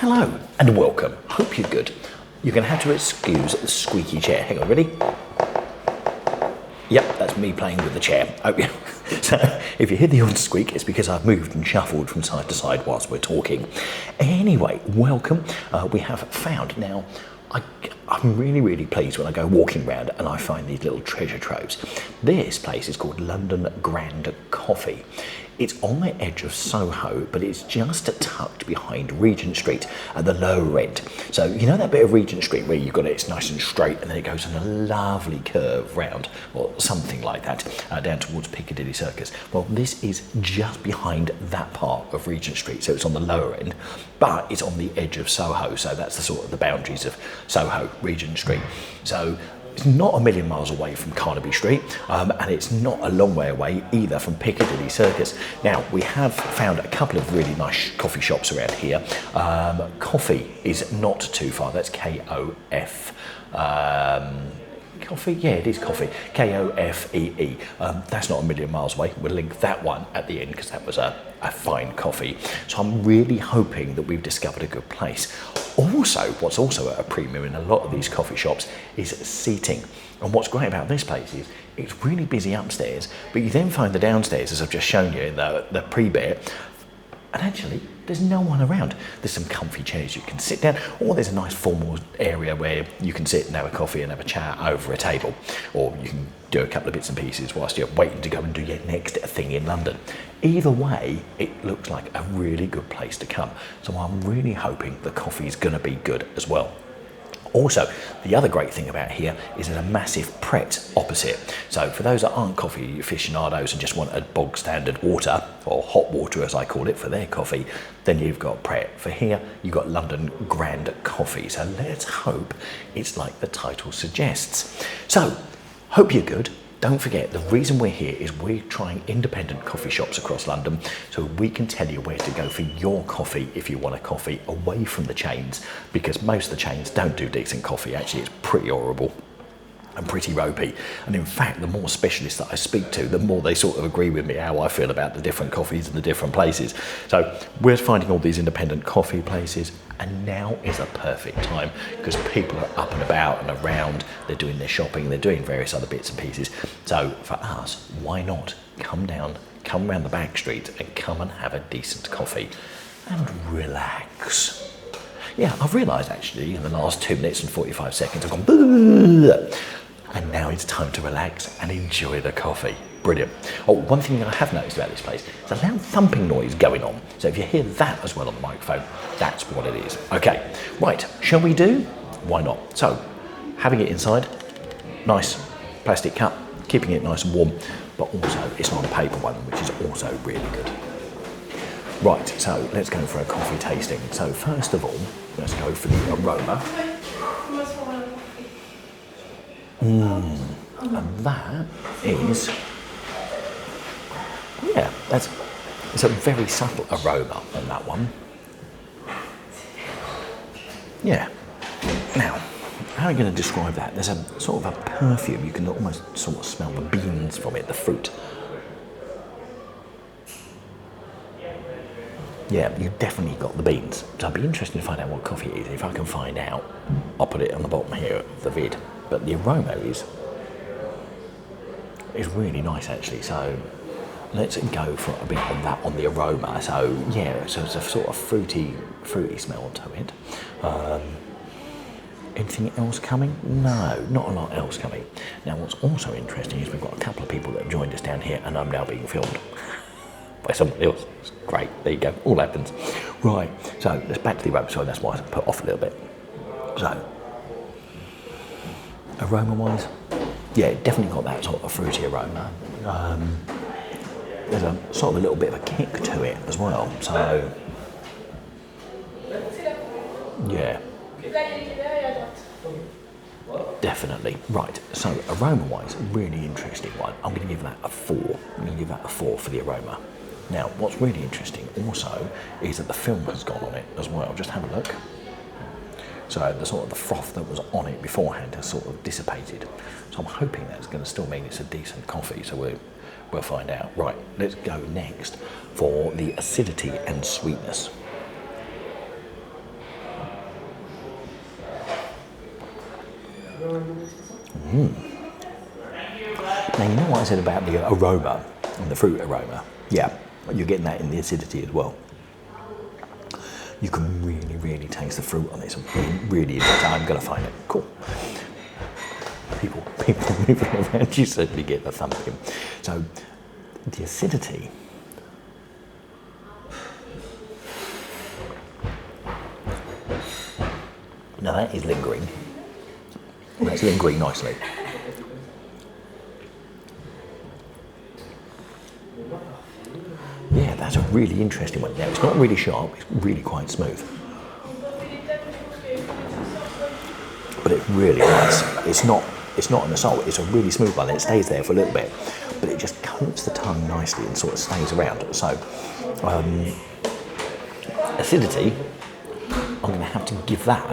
Hello and welcome. Hope you're good. You're going to have to excuse the squeaky chair. Hang on, ready? Yep, that's me playing with the chair. Oh, yeah. So if you hear the odd squeak, it's because I've moved and shuffled from side to side whilst we're talking. Anyway, welcome. We have found now. I'm really pleased when I go walking around and I find these little treasure troves. This place is called London Grand Coffee. It's on the edge of Soho, but it's just tucked behind Regent Street at the lower end. So you know that bit of Regent Street where you've got it's nice and straight and then it goes on a lovely curve round, or something like that, down towards Piccadilly Circus. Well, this is just behind that part of Regent Street, so it's on the lower end, but it's on the edge of Soho, so that's the sort of the boundaries of Soho, Regent Street. So it's not a million miles away from Carnaby Street, and it's not a long way away either from Piccadilly Circus. Now, we have found a couple of really nice coffee shops around here. Coffee is not too far, that's K-O-F. Coffee? Yeah, it is coffee. K-O-F-E-E. That's not a million miles away. We'll link that one at the end because that was a fine coffee. So I'm really hoping that we've discovered a good place. Also, what's also at a premium in a lot of these coffee shops is seating. And what's great about this place is it's really busy upstairs, but you then find the downstairs, as I've just shown you in the pre-bit, and actually there's no one around. There's some comfy chairs you can sit down, or there's a nice formal area where you can sit and have a coffee and have a chat over a table, or you can do a couple of bits and pieces whilst you're waiting to go and do your next thing in London. Either way, it looks like a really good place to come. So I'm really hoping the coffee is going to be good as well. Also, the other great thing about here is there's a massive Pret opposite. So for those that aren't coffee aficionados and just want a bog standard water, or hot water as I call it, for their coffee, then you've got Pret. For here, you've got London Grand Coffee. So let's hope it's like the title suggests. So, hope you're good. Don't forget, the reason we're here is we're trying independent coffee shops across London so we can tell you where to go for your coffee if you want a coffee away from the chains, because most of the chains don't do decent coffee. Actually, it's pretty horrible and pretty ropey. And in fact, the more specialists that I speak to, the more they sort of agree with me how I feel about the different coffees in the different places. So we're finding all these independent coffee places, and now is a perfect time because people are up and about and around, they're doing their shopping, they're doing various other bits and pieces. So for us, why not come down, come around the back street and come and have a decent coffee and relax. Yeah, I've realised actually in the last 2 minutes and 45 seconds I've gone bleh, and now it's time to relax and enjoy the coffee. Brilliant. Oh, one thing that I have noticed about this place is a loud thumping noise going on. So if you hear that as well on the microphone, that's what it is. Okay, right, shall we do? Why not? So, having it inside, nice plastic cup, keeping it nice and warm, but also it's not a paper one, which is also really good. Right, so let's go for a coffee tasting. So first of all, let's go for the aroma. And that is, yeah, it's a very subtle aroma on that one. Yeah. Now, how are you going to describe that? There's a sort of a perfume. You can almost sort of smell the beans from it, the fruit. Yeah, you've definitely got the beans. So I'd be interested to find out what coffee it is. If I can find out, I'll put it on the bottom here of the vid. But the aroma is really nice actually. So let's go for a bit on that, on the aroma. So yeah, so it's a sort of fruity smell to it. Anything else coming? No, not a lot else coming. Now what's also interesting is we've got a couple of people that have joined us down here and I'm now being filmed by somebody else. It's great, there you go, all happens. Right, so let's back to the aroma. Sorry, that's why I put off a little bit. So, aroma-wise, yeah, definitely got that sort of fruity aroma. There's a sort of a little bit of a kick to it as well, so, yeah. Definitely. Right, so aroma-wise, really interesting one. I'm going to give that a 4. I'm going to give that a 4 for the aroma. Now, what's really interesting also is that the film has gone on it as well. Just have a look. So the sort of the froth that was on it beforehand has sort of dissipated. So I'm hoping that's going to still mean it's a decent coffee. So we'll find out. Right, let's go next for the acidity and sweetness. Now, you know what I said about the aroma and the fruit aroma? Yeah, you're getting that in the acidity as well. You can really, really taste the fruit on this. Really, I'm going to find it. Cool. People moving around, you certainly get the thumping. So, the acidity. Now that is lingering. That's lingering nicely. Yeah, that's a really interesting one. Now, it's not really sharp, it's really quite smooth. But it's really nice. It's not an assault, it's a really smooth one. It stays there for a little bit, but it just coats the tongue nicely and sort of stays around. So, acidity, I'm going to have to give that,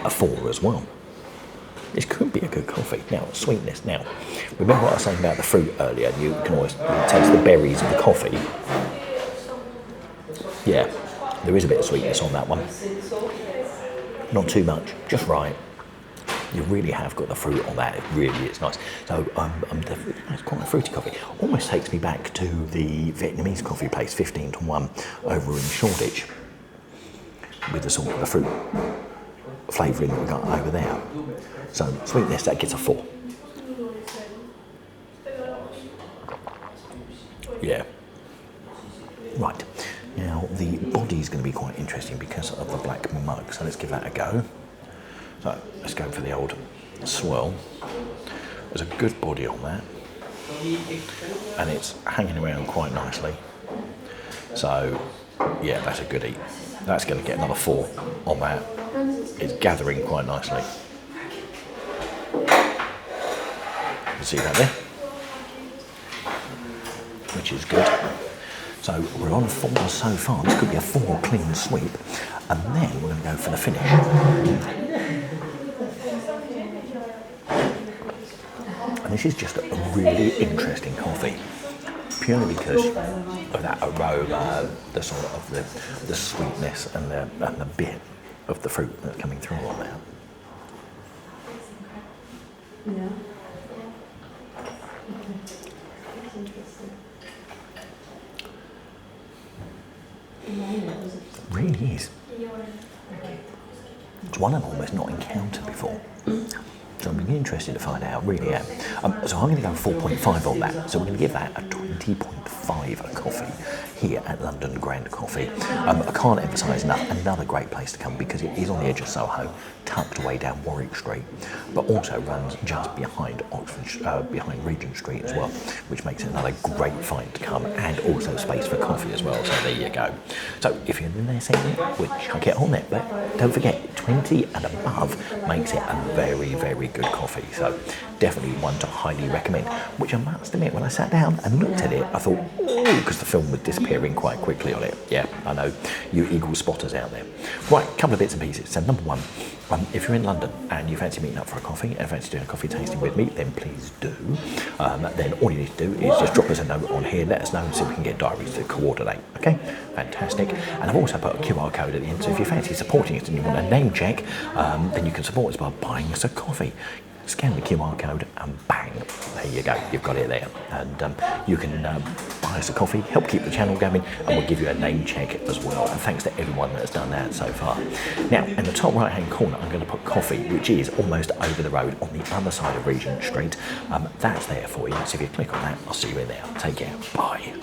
a 4 as well. This could be a good coffee. Now, sweetness. Now, remember what I was saying about the fruit earlier? You can always taste the berries of the coffee. Yeah, there is a bit of sweetness on that one. Not too much, just right. You really have got the fruit on that. It really is nice. So, it's quite a fruity coffee. Almost takes me back to the Vietnamese coffee place, 15-1, over in Shoreditch, with the sort of the fruit flavouring that we got over there. So sweetness, that gets a 4. Yeah. Right. Now the body's going to be quite interesting because of the black mug. So let's give that a go. So let's go for the old swirl. There's a good body on that, and it's hanging around quite nicely. So yeah, that's a good eat. That's going to get another 4 on that. It's gathering quite nicely. You see that there? Which is good. So we're on 4 so far. This could be a 4 clean sweep. And then we're going to go for the finish. And this is just a really interesting coffee. Purely because of that aroma, the sort of the sweetness and the bit of the fruit that's coming through on there. Yeah. Really is. It's one I've almost not encountered before. So I'm really interested to find out, really am. So I'm going to go 4.5 on that. So we're going to give that a 20.5 a coffee here at London Grand Coffee. I can't emphasise enough, another great place to come because it is on the edge of Soho, tucked away down Warwick Street, but also runs just behind behind Regent Street as well, which makes it another great find to come, and also space for coffee as well. So there you go. So if you're in there seeing it, we'll chuck it on there. But don't forget, 20 and above makes it a very, very good coffee. So definitely one to highly recommend, which I must admit, when I sat down and looked at it, I thought, oh, because the film was disappearing quite quickly on it. Yeah, I know, you eagle spotters out there. Right, a couple of bits and pieces. So number one, if you're in London and you fancy meeting up for a coffee and fancy doing a coffee tasting with me, then please do. Then all you need to do is just drop us a note on here, let us know so we can get diaries to coordinate. Okay, fantastic. And I've also put a QR code at the end, so if you fancy supporting us and you want a name check, then you can support us by buying us a coffee. Scan the QR code and bang, there you go, you've got it there. And you can buy us a coffee, help keep the channel going, and we'll give you a name check as well. And thanks to everyone that has done that so far. Now, in the top right hand corner, I'm going to put coffee, which is almost over the road on the other side of Regent Street. That's there for you. So if you click on that, I'll see you in there. Take care. Bye.